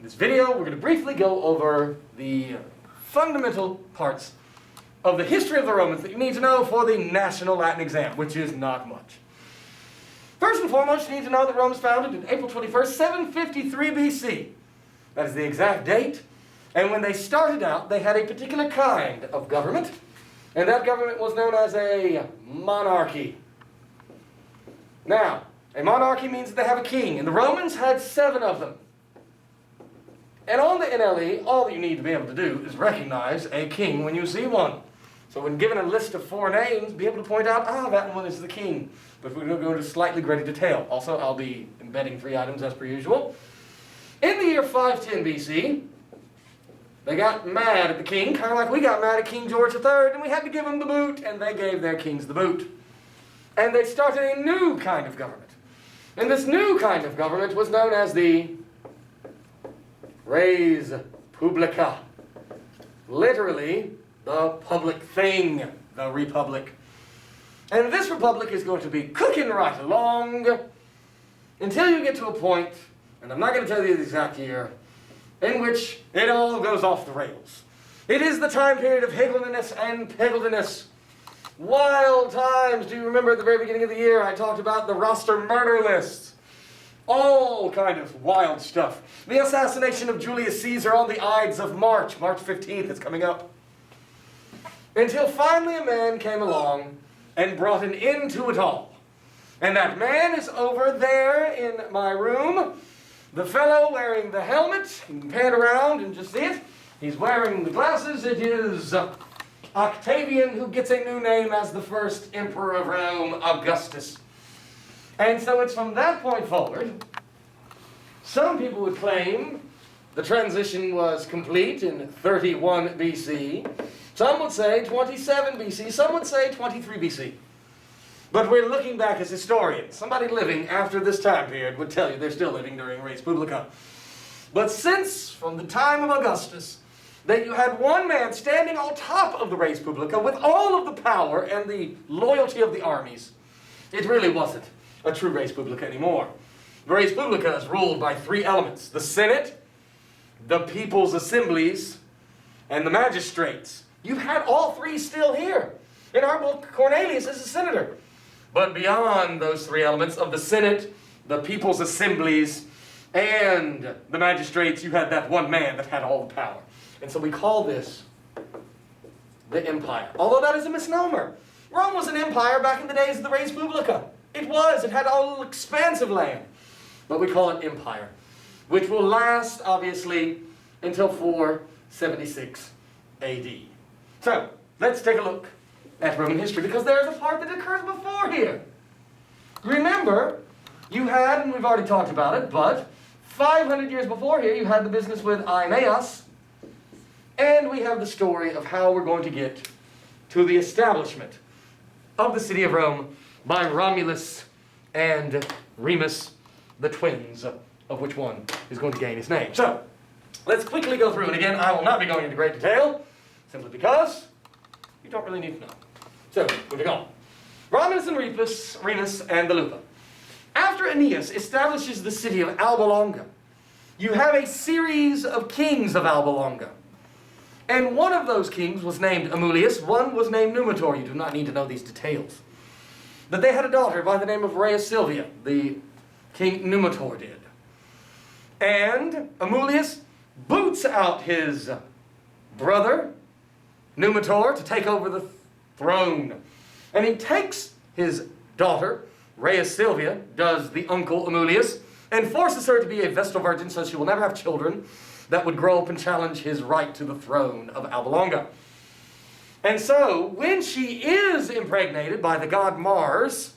this video, we're going to briefly go over the fundamental parts of the history of the Romans that you need to know for the National Latin exam, which is not much. First and foremost, you need to know that Rome was founded on April 21st, 753 BC. That is the exact date. And when they started out, they had a particular kind of government, and that government was known as a monarchy. Now, a monarchy means that they have a king, and the Romans had 7 of them. And on the NLE, all you need to be able to do is recognize a king when you see one. So when given a list of 4 names, be able to point out, that one is the king. But we're going to go into slightly greater detail. Also, I'll be embedding 3 items as per usual. In the year 510 BC, they got mad at the king, kind of like we got mad at King George III, and we had to give him the boot, and they gave their kings the boot. And they started a new kind of government. And this new kind of government was known as the res publica. Literally, the public thing, the republic. And this republic is going to be cooking right along until you get to a point, and I'm not going to tell you the exact year, in which it all goes off the rails. It is the time period of higgledy-ness and piggledy-ness. Wild times. Do you remember at the very beginning of the year I talked about the roster murder lists? All kind of wild stuff. The assassination of Julius Caesar on the Ides of March. March 15th is coming up. Until finally a man came along and brought an end to it all. And that man is over there in my room. The fellow wearing the helmet. You can pan around and just see it. He's wearing the glasses. It is Octavian, who gets a new name as the first emperor of Rome, Augustus. And so it's from that point forward, some people would claim the transition was complete in 31 BC. Some would say 27 BC. Some would say 23 BC. But we're looking back as historians. Somebody living after this time period would tell you they're still living during res publica. But since, from the time of Augustus, that you had one man standing on top of the res publica with all of the power and the loyalty of the armies, it really wasn't a true res publica anymore. The res publica is ruled by 3 elements: the Senate, the people's assemblies, and the magistrates. You've had all 3 still here. In our book, Cornelius is a senator. But beyond those 3 elements of the Senate, the people's assemblies, and the magistrates, you had that one man that had all the power. And so we call this the empire. Although that is a misnomer. Rome was an empire back in the days of the res publica. It was. It had all expansive land. But we call it empire, which will last, obviously, until 476 AD. So, let's take a look at Roman history, because there's a part that occurs before here. Remember, you had, and we've already talked about it, but 500 years before here, you had the business with Aeneas, and we have the story of how we're going to get to the establishment of the city of Rome by Romulus and Remus, the twins, of which one is going to gain his name. So, let's quickly go through, and again, I will not be going into great detail, simply because you don't really need to know. So, moving on. Romulus and Remus and the Lupa. After Aeneas establishes the city of Alba Longa, you have a series of kings of Alba Longa. And one of those kings was named Amulius, one was named Numitor. You do not need to know these details. But they had a daughter by the name of Rhea Silvia, the King Numitor did. And Amulius boots out his brother, Numitor, to take over the throne. And he takes his daughter, Rhea Silvia, does the uncle Amulius, and forces her to be a Vestal Virgin so she will never have children that would grow up and challenge his right to the throne of Alba Longa. And so, when she is impregnated by the god Mars,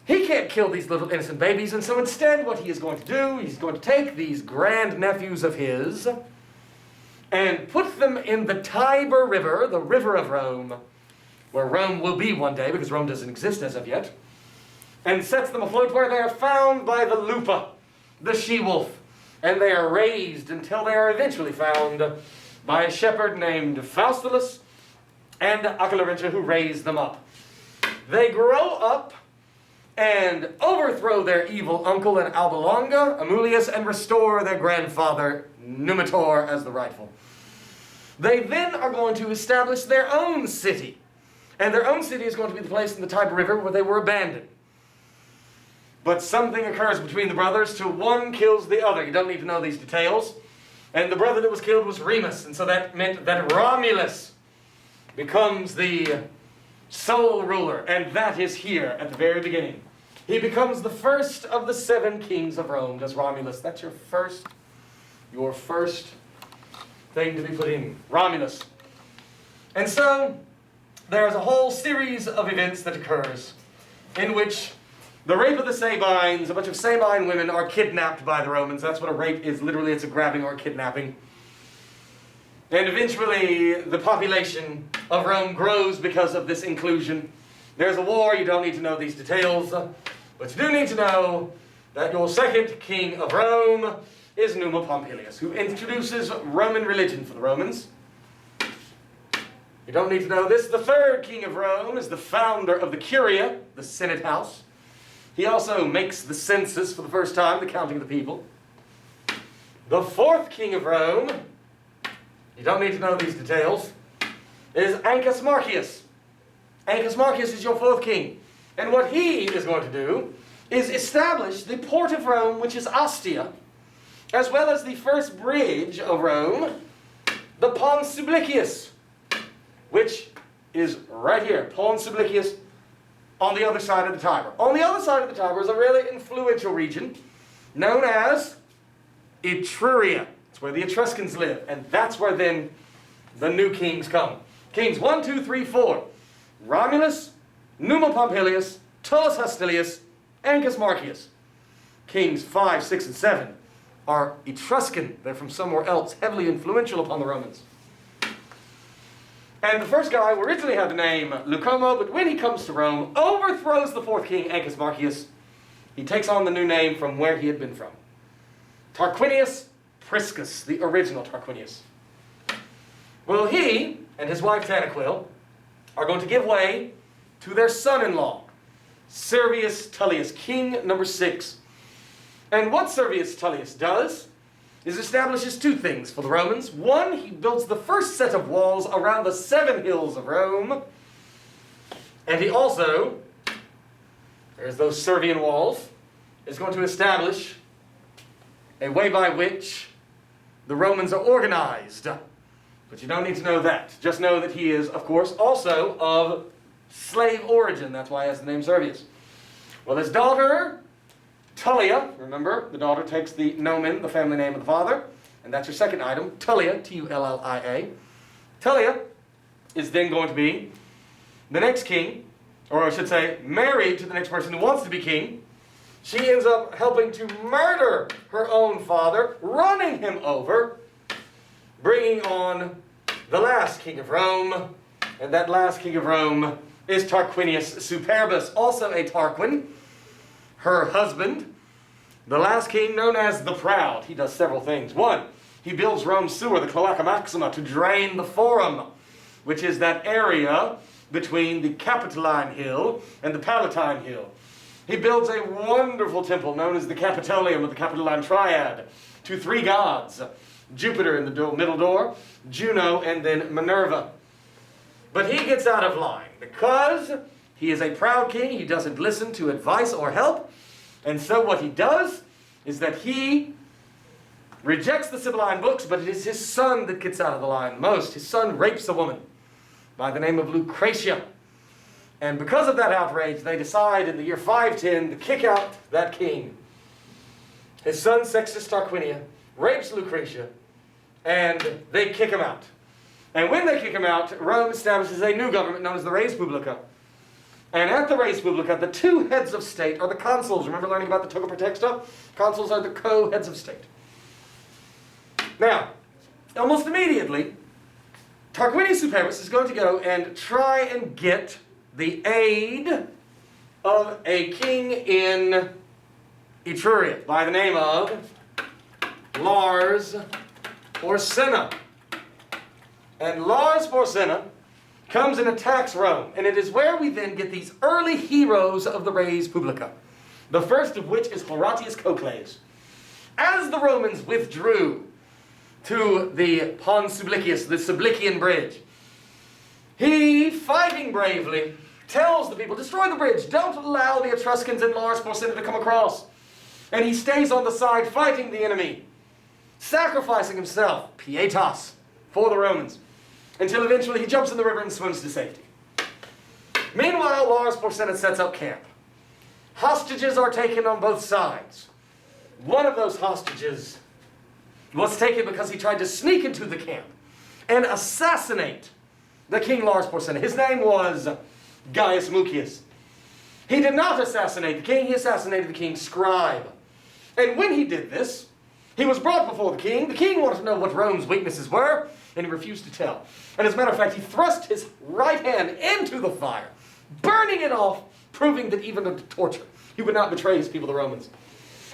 he can't kill these little innocent babies, and so instead what he is going to do, he's going to take these grandnephews of his and put them in the Tiber River, the river of Rome, where Rome will be one day, because Rome doesn't exist as of yet, and sets them afloat where they are found by the Lupa, the she-wolf, and they are raised until they are eventually found by a shepherd named Faustulus and Acalarincha, who raised them up. They grow up and overthrow their evil uncle in Alba Longa, Amulius, and restore their grandfather, Numitor, as the rightful. They then are going to establish their own city. And their own city is going to be the place in the Tiber River where they were abandoned. But something occurs between the brothers till one kills the other. You don't need to know these details. And the brother that was killed was Remus. And so that meant that Romulus becomes the sole ruler. And that is here at the very beginning. He becomes the first of the 7 kings of Rome. Does Romulus? That's your first thing to be put in. Romulus. And so there is a whole series of events that occurs in which the rape of the Sabines, a bunch of Sabine women are kidnapped by the Romans. That's what a rape is. Literally, it's a grabbing or a kidnapping. And eventually, the population of Rome grows because of this inclusion. There's a war. You don't need to know these details. But you do need to know that your second king of Rome is Numa Pompilius, who introduces Roman religion for the Romans. You don't need to know this. The third king of Rome is the founder of the Curia, the Senate House. He also makes the census for the first time, the counting of the people. The fourth king of Rome, you don't need to know these details, is Ancus Marcius. Ancus Marcius is your fourth king. And what he is going to do is establish the port of Rome, which is Ostia, as well as the first bridge of Rome, the Pons Sublicius, which is right here, Pons Sublicius, on the other side of the Tiber. On the other side of the Tiber is a really influential region known as Etruria. It's where the Etruscans live, and that's where then the new kings come. Kings 1, 2, 3, 4. Romulus, Numa Pompilius, Tullus Hostilius, Ancus Marcius. Kings 5, 6, and 7 are Etruscan. They're from somewhere else, heavily influential upon the Romans. And the first guy originally had the name Lucomo, but when he comes to Rome, overthrows the fourth king, Ancus Marcius. He takes on the new name from where he had been from. Tarquinius Priscus, the original Tarquinius. Well, he and his wife Tanaquil are going to give way to their son-in-law, Servius Tullius, king number 6. And what Servius Tullius does is establishes 2 things for the Romans. One, he builds the first set of walls around the 7 hills of Rome. And he also, there's those Servian walls, is going to establish a way by which the Romans are organized. But you don't need to know that. Just know that he is, of course, also of slave origin. That's why he has the name Servius. Well, his daughter Tullia, remember, the daughter takes the nomen, the family name of the father, and that's your second item, Tullia, T-U-L-L-I-A. Tullia is then going to be the next king, or I should say, married to the next person who wants to be king. She ends up helping to murder her own father, running him over, bringing on the last king of Rome, and that last king of Rome is Tarquinius Superbus, also a Tarquin. Her husband, the last king known as the Proud. He does several things. 1, he builds Rome's sewer, the Cloaca Maxima, to drain the Forum, which is that area between the Capitoline Hill and the Palatine Hill. He builds a wonderful temple known as the Capitolium of the Capitoline Triad to 3 gods, Jupiter in the middle door, Juno, and then Minerva. But he gets out of line because he is a proud king. He doesn't listen to advice or help. And so what he does is that he rejects the Sibylline books, but it is his son that gets out of the line most. His son rapes a woman by the name of Lucretia. And because of that outrage, they decide in the year 510 to kick out that king. His son Sextus Tarquinia rapes Lucretia, and they kick him out. And when they kick him out, Rome establishes a new government known as the Res Publica. And at the Res Publica, the 2 heads of state are the consuls. Remember learning about the toga praetexta? Consuls are the co-heads of state. Now, almost immediately, Tarquinius Superbus is going to go and try and get the aid of a king in Etruria by the name of Lars Porsena. And Lars Porsena comes and attacks Rome. And it is where we then get these early heroes of the res publica. The first of which is Horatius Cocles. As the Romans withdrew to the Pons Sublicius, the Sublician bridge, he, fighting bravely, tells the people, destroy the bridge, don't allow the Etruscans and Lars Porsena to come across. And he stays on the side fighting the enemy, sacrificing himself, pietas, for the Romans, until eventually he jumps in the river and swims to safety. Meanwhile, Lars Porsena sets up camp. Hostages are taken on both sides. One of those hostages was taken because he tried to sneak into the camp and assassinate the king Lars Porsena. His name was Gaius Mucius. He did not assassinate the king, he assassinated the king's scribe. And when he did this, he was brought before the king. The king wanted to know what Rome's weaknesses were, and he refused to tell. And as a matter of fact, he thrust his right hand into the fire, burning it off, proving that even under torture, he would not betray his people, the Romans.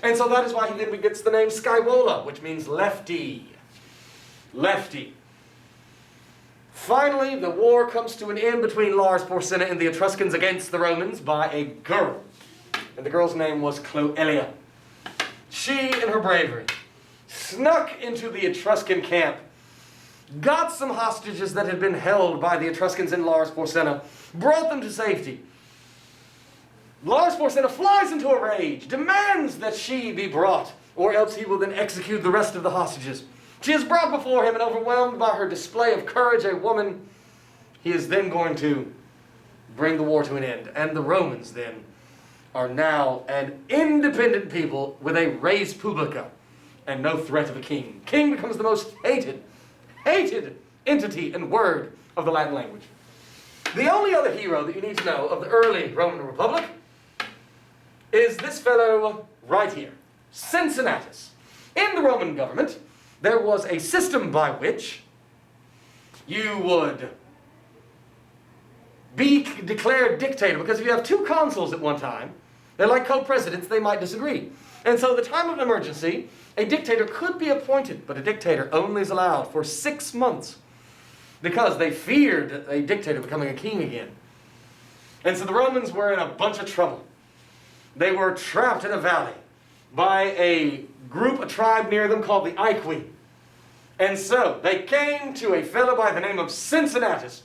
And so that is why he then gets the name Scaevola, which means lefty. Lefty. Finally, the war comes to an end between Lars Porsena and the Etruscans against the Romans by a girl. And the girl's name was Cloelia. She, in her bravery, snuck into the Etruscan camp, got some hostages that had been held by the Etruscans and Lars Porsena, brought them to safety. Lars Porsena flies into a rage, demands that she be brought, or else he will then execute the rest of the hostages. She is brought before him, and overwhelmed by her display of courage, a woman, he is then going to bring the war to an end. And the Romans then are now an independent people with a res publica and no threat of a king. King becomes the most hated entity and word of the Latin language. The only other hero that you need to know of the early Roman Republic is this fellow right here, Cincinnatus. In the Roman government, there was a system by which you would be declared dictator, because if you have two consuls at one time, they're like co-presidents, they might disagree. And so at the time of an emergency, a dictator could be appointed, but a dictator only is allowed for 6 months because they feared a dictator becoming a king again. And so the Romans were in a bunch of trouble. They were trapped in a valley by a group, a tribe near them called the Aequi. And so they came to a fellow by the name of Cincinnatus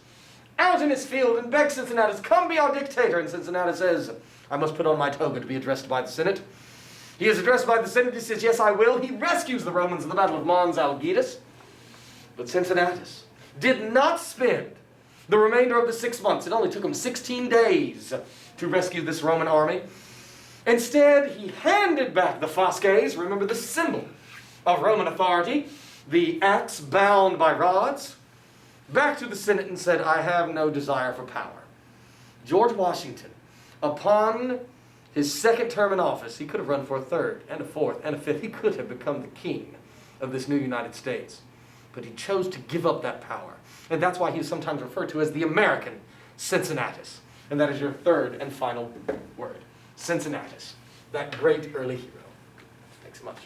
out in his field and begged Cincinnatus, come be our dictator. And Cincinnatus says, I must put on my toga to be addressed by the Senate. He is addressed by the Senate. He says, yes, I will. He rescues the Romans in the Battle of Mons Algidus. But Cincinnatus did not spend the remainder of the 6 months. It only took him 16 days to rescue this Roman army. Instead, he handed back the fasces, remember the symbol of Roman authority, the axe bound by rods, back to the Senate and said, I have no desire for power. George Washington, upon his second term in office, he could have run for a third and a fourth and a fifth. He could have become the king of this new United States. But he chose to give up that power. And that's why he is sometimes referred to as the American Cincinnatus. And that is your third and final word. Cincinnatus, that great early hero. Thanks so much.